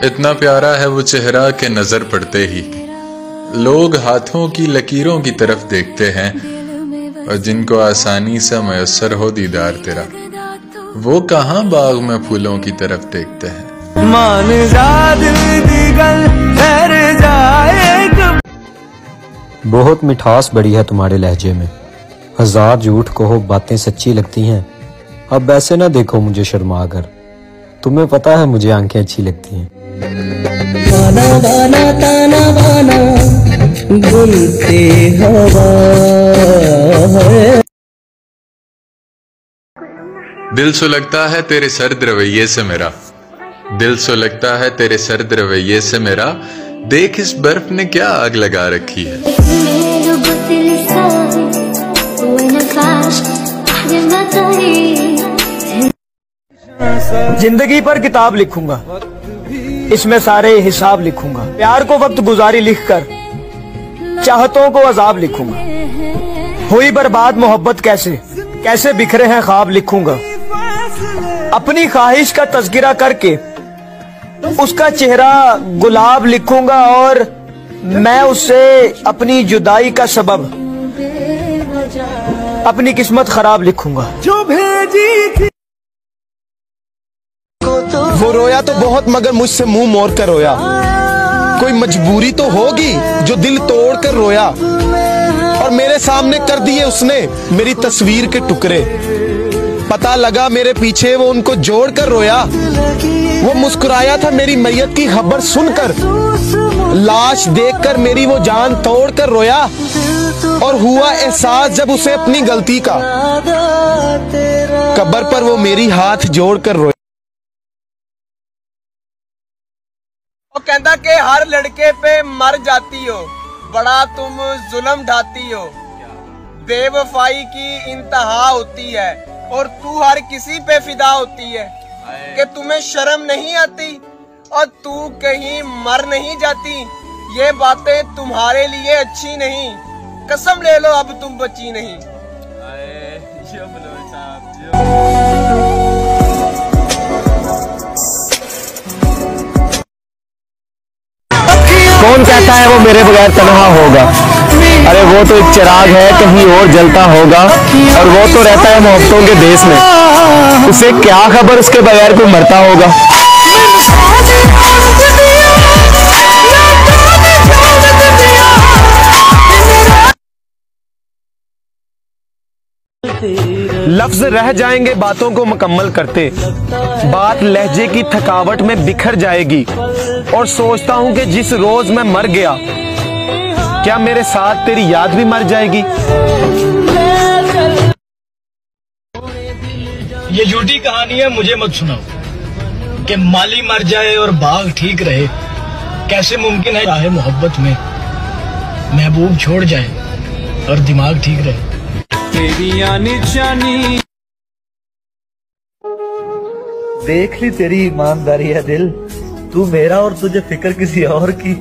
इतना प्यारा है वो चेहरा के नजर पड़ते ही लोग हाथों की लकीरों की तरफ देखते हैं, और जिनको आसानी से मयसर हो दीदार तेरा, वो कहाँ बाग में फूलों की तरफ देखते हैं। बहुत मिठास बड़ी है तुम्हारे लहजे में, हजार झूठ कहो बातें सच्ची लगती हैं। अब ऐसे ना देखो मुझे शर्मा कर, तुम्हें पता है मुझे आंखें अच्छी लगती हैं। बाना बाना ताना बाना बुनते हवा। दिल सुलगता है तेरे सर्द रवैये से मेरा, दिल सुलगता है तेरे सर्द रवैये से मेरा, देख इस बर्फ ने क्या आग लगा रखी है। जिंदगी पर किताब लिखूंगा, इसमें सारे हिसाब लिखूंगा। प्यार को वक्त गुजारी लिखकर चाहतों को अजाब लिखूंगा। हुई बर्बाद मोहब्बत कैसे कैसे बिखरे हैं ख्वाब लिखूंगा। अपनी ख्वाहिश का तज़किरा करके उसका चेहरा गुलाब लिखूंगा, और मैं उससे अपनी जुदाई का सबब अपनी किस्मत खराब लिखूंगा। जो भेजी थी वो रोया तो बहुत, मगर मुझसे मुंह मोड़ कर रोया। कोई मजबूरी तो होगी जो दिल तोड़ कर रोया, और मेरे सामने कर दिए उसने मेरी तस्वीर के टुकड़े। पता लगा मेरे पीछे वो उनको जोड़ कर रोया। वो मुस्कुराया था मेरी मैयत की खबर सुनकर, लाश देखकर मेरी वो जान तोड़ कर रोया। और हुआ एहसास जब उसे अपनी गलती का, कब्र पर वो मेरी हाथ जोड़ कर रोया। वो कहता कि हर लड़के पे मर जाती हो, बड़ा तुम जुल्म ढाती हो। बेवफाई की इंतहा होती है और तू हर किसी पे फिदा होती है। कि तुम्हें शर्म नहीं आती और तू कहीं मर नहीं जाती। ये बातें तुम्हारे लिए अच्छी नहीं, कसम ले लो अब तुम बची नहीं। कौन कहता है वो मेरे बगैर तन्हा होगा। अरे वो तो एक चिराग है कहीं और जलता होगा, और वो तो रहता है मोहब्बतों के देश में। उसे क्या खबर उसके बगैर कोई मरता होगा। लफ्ज रह जाएंगे बातों को मुकम्मल करते, बात लहजे की थकावट में बिखर जाएगी। और सोचता हूँ कि जिस रोज मैं मर गया, क्या मेरे साथ तेरी याद भी मर जाएगी। ये झूठी कहानी है, मुझे मत सुनाओ कि माली मर जाए और बाग ठीक रहे। कैसे मुमकिन है चाहे मोहब्बत में महबूब छोड़ जाए और दिमाग ठीक रहे। तेरी आनी जानी देख ली तेरी ईमानदारी है दिल, तू मेरा और तुझे फिक्र किसी और की।